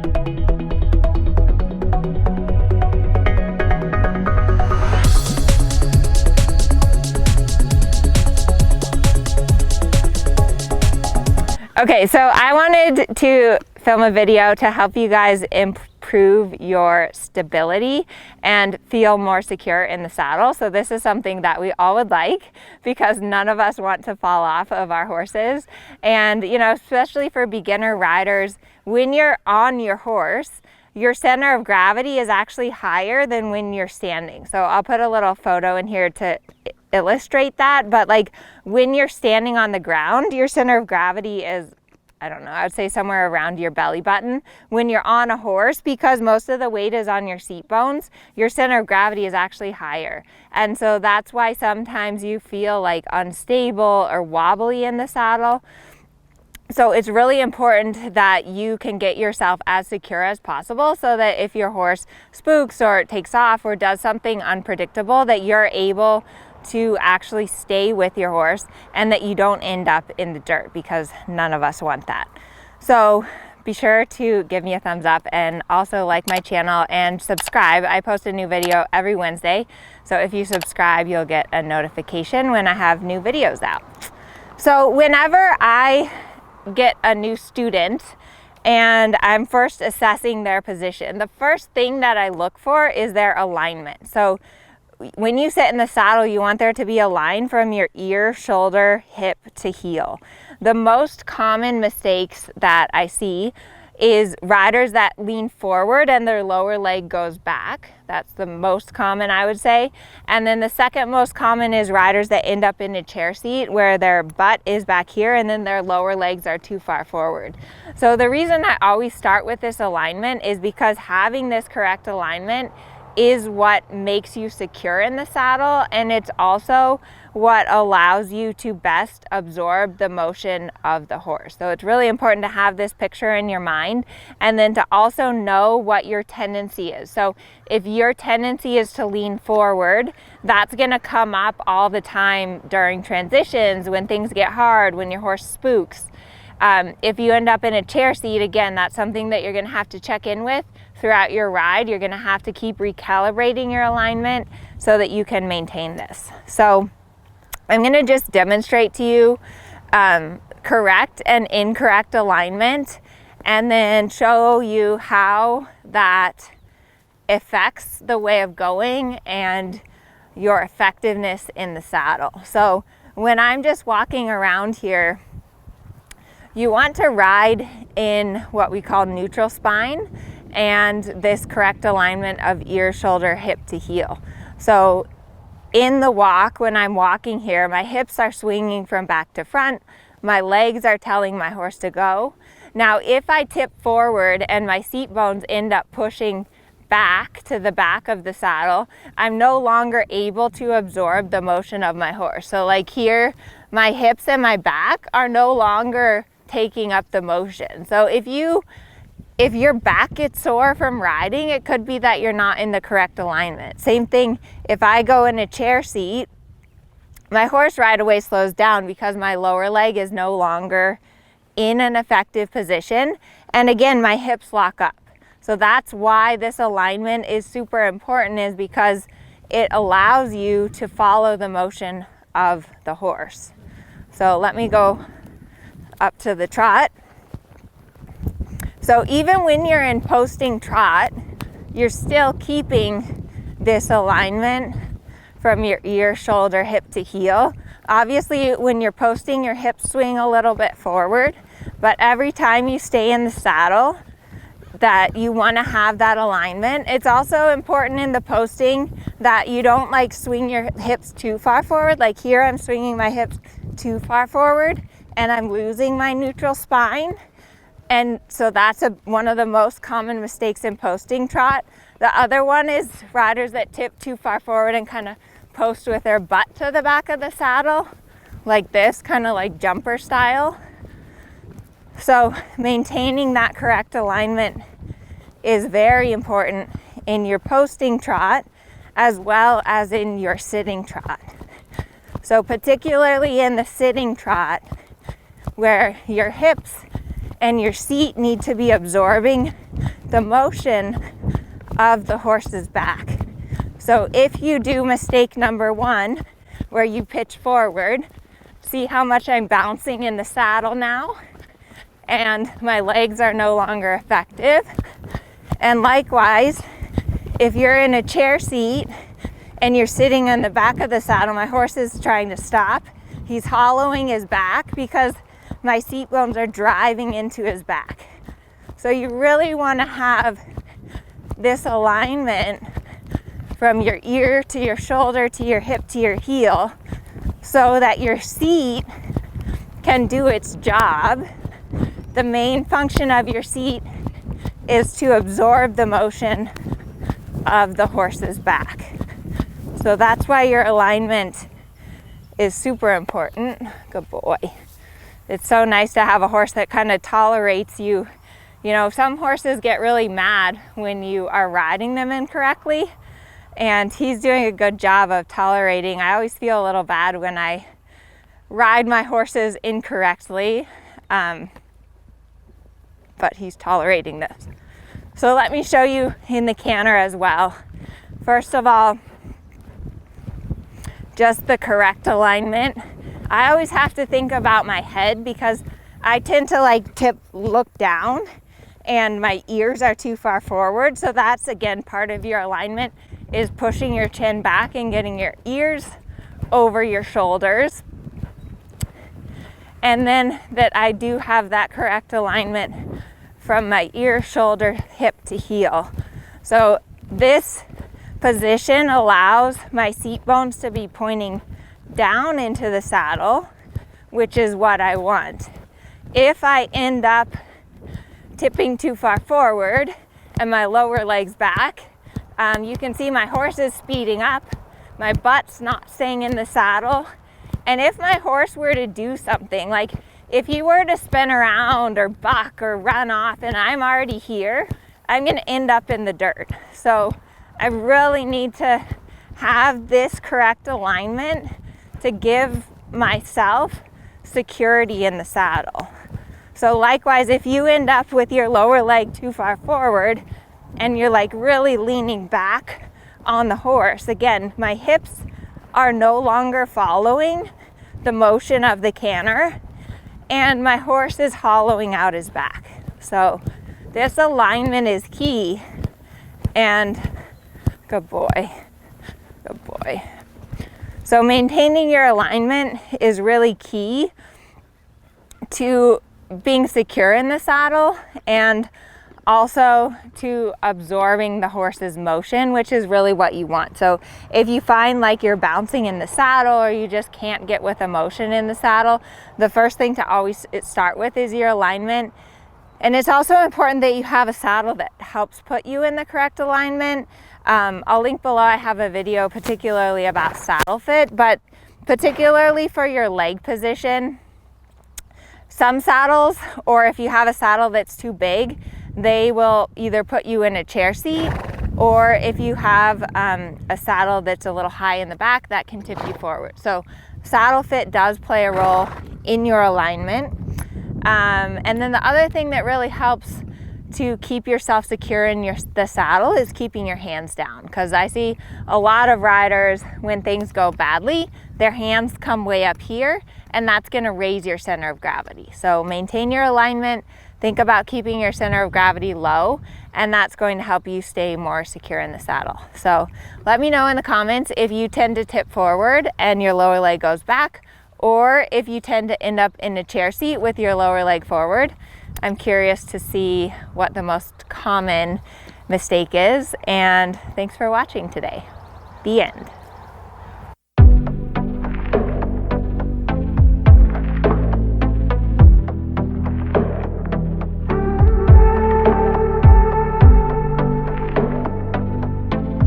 Okay, so I wanted to film a video to help you guys improve your stability and feel more secure in the saddle. So this is something that we all would like, because none of us want to fall off of our horses. And you know, especially for beginner riders, when you're on your horse, your center of gravity is actually higher than when you're standing. So I'll put a little photo in here to illustrate that, but like when you're standing on the ground, your center of gravity is, I don't know, I would say somewhere around your belly button. When you're on a horse, because most of the weight is on your seat bones, your center of gravity is actually higher. And so that's why sometimes you feel like unstable or wobbly in the saddle. So it's really important that you can get yourself as secure as possible, so that if your horse spooks or takes off or does something unpredictable, that you're able to actually stay with your horse and that you don't end up in the dirt, because none of us want that. So be sure to give me a thumbs up and also like my channel and subscribe. I post a new video every Wednesday. So if you subscribe, you'll get a notification when I have new videos out. So whenever I get a new student and I'm first assessing their position, the first thing that I look for is their alignment. So when you sit in the saddle, you want there to be a line from your ear, shoulder, hip to heel. The most common mistakes that I see is riders that lean forward and their lower leg goes back. That's the most common, I would say. And then the second most common is riders that end up in a chair seat where their butt is back here and then their lower legs are too far forward. So the reason I always start with this alignment is because having this correct alignment is what makes you secure in the saddle, and it's also what allows you to best absorb the motion of the horse. So it's really important to have this picture in your mind, and then to also know what your tendency is. So if your tendency is to lean forward, that's going to come up all the time during transitions, when things get hard, when your horse spooks. If you end up in a chair seat, again, that's something that you're going to have to check in with throughout your ride. You're going to have to keep recalibrating your alignment so that you can maintain this. So I'm going to just demonstrate to you correct and incorrect alignment, and then show you how that affects the way of going and your effectiveness in the saddle. So when I'm just walking around here, you want to ride in what we call neutral spine and this correct alignment of ear, shoulder, hip to heel. So in the walk, when I'm walking here, my hips are swinging from back to front. My legs are telling my horse to go. Now, if I tip forward and my seat bones end up pushing back to the back of the saddle, I'm no longer able to absorb the motion of my horse. So like here, my hips and my back are no longer taking up the motion. So if your back gets sore from riding, it could be that you're not in the correct alignment. Same thing, if I go in a chair seat, my horse right away slows down because my lower leg is no longer in an effective position. And again, my hips lock up. So that's why this alignment is super important, is because it allows you to follow the motion of the horse. So let me go up to the trot. So even when you're in posting trot, you're still keeping this alignment from your ear, shoulder, hip to heel. Obviously, when you're posting, your hips swing a little bit forward, but every time you stay in the saddle, that you want to have that alignment. It's also important in the posting that you don't like swing your hips too far forward. Like here, I'm swinging my hips too far forward and I'm losing my neutral spine. And so that's one of the most common mistakes in posting trot. The other one is riders that tip too far forward and kind of post with their butt to the back of the saddle, like this, kind of like jumper style. So maintaining that correct alignment is very important in your posting trot as well as in your sitting trot. So particularly in the sitting trot, where your hips and your seat need to be absorbing the motion of the horse's back. So if you do mistake number one, where you pitch forward, see how much I'm bouncing in the saddle now, and my legs are no longer effective. And likewise, if you're in a chair seat and you're sitting on the back of the saddle, my horse is trying to stop. He's hollowing his back because my seat bones are driving into his back. So you really want to have this alignment from your ear to your shoulder to your hip to your heel so that your seat can do its job. The main function of your seat is to absorb the motion of the horse's back. So that's why your alignment is super important. Good boy. It's so nice to have a horse that kind of tolerates you. You know, some horses get really mad when you are riding them incorrectly, and he's doing a good job of tolerating. I always feel a little bad when I ride my horses incorrectly, but he's tolerating this. So let me show you in the canter as well. First of all, just the correct alignment. I always have to think about my head because I tend to like look down and my ears are too far forward. So that's again part of your alignment, is pushing your chin back and getting your ears over your shoulders. And then that I do have that correct alignment from my ear, shoulder, hip to heel. So this position allows my seat bones to be pointing down into the saddle, which is what I want. If I end up tipping too far forward and my lower leg's back, you can see my horse is speeding up, my butt's not staying in the saddle. And if my horse were to do something, like if he were to spin around or buck or run off and I'm already here, I'm gonna end up in the dirt. So I really need to have this correct alignment to give myself security in the saddle. So likewise, if you end up with your lower leg too far forward and you're like really leaning back on the horse, again, my hips are no longer following the motion of the canter and my horse is hollowing out his back. So this alignment is key. And good boy, good boy. So maintaining your alignment is really key to being secure in the saddle and also to absorbing the horse's motion, which is really what you want. So if you find like you're bouncing in the saddle or you just can't get with emotion in the saddle, the first thing to always start with is your alignment. And it's also important that you have a saddle that helps put you in the correct alignment. I'll link below, I have a video particularly about saddle fit, but particularly for your leg position, some saddles, or if you have a saddle that's too big, they will either put you in a chair seat, or if you have a saddle that's a little high in the back, that can tip you forward. So saddle fit does play a role in your alignment. And then the other thing that really helps to keep yourself secure in the saddle is keeping your hands down, because I see a lot of riders, when things go badly, their hands come way up here, and that's going to raise your center of gravity. So maintain your alignment, think about keeping your center of gravity low, and that's going to help you stay more secure in the saddle. So let me know in the comments if you tend to tip forward and your lower leg goes back, or if you tend to end up in a chair seat with your lower leg forward. I'm curious to see what the most common mistake is, and thanks for watching today. The end.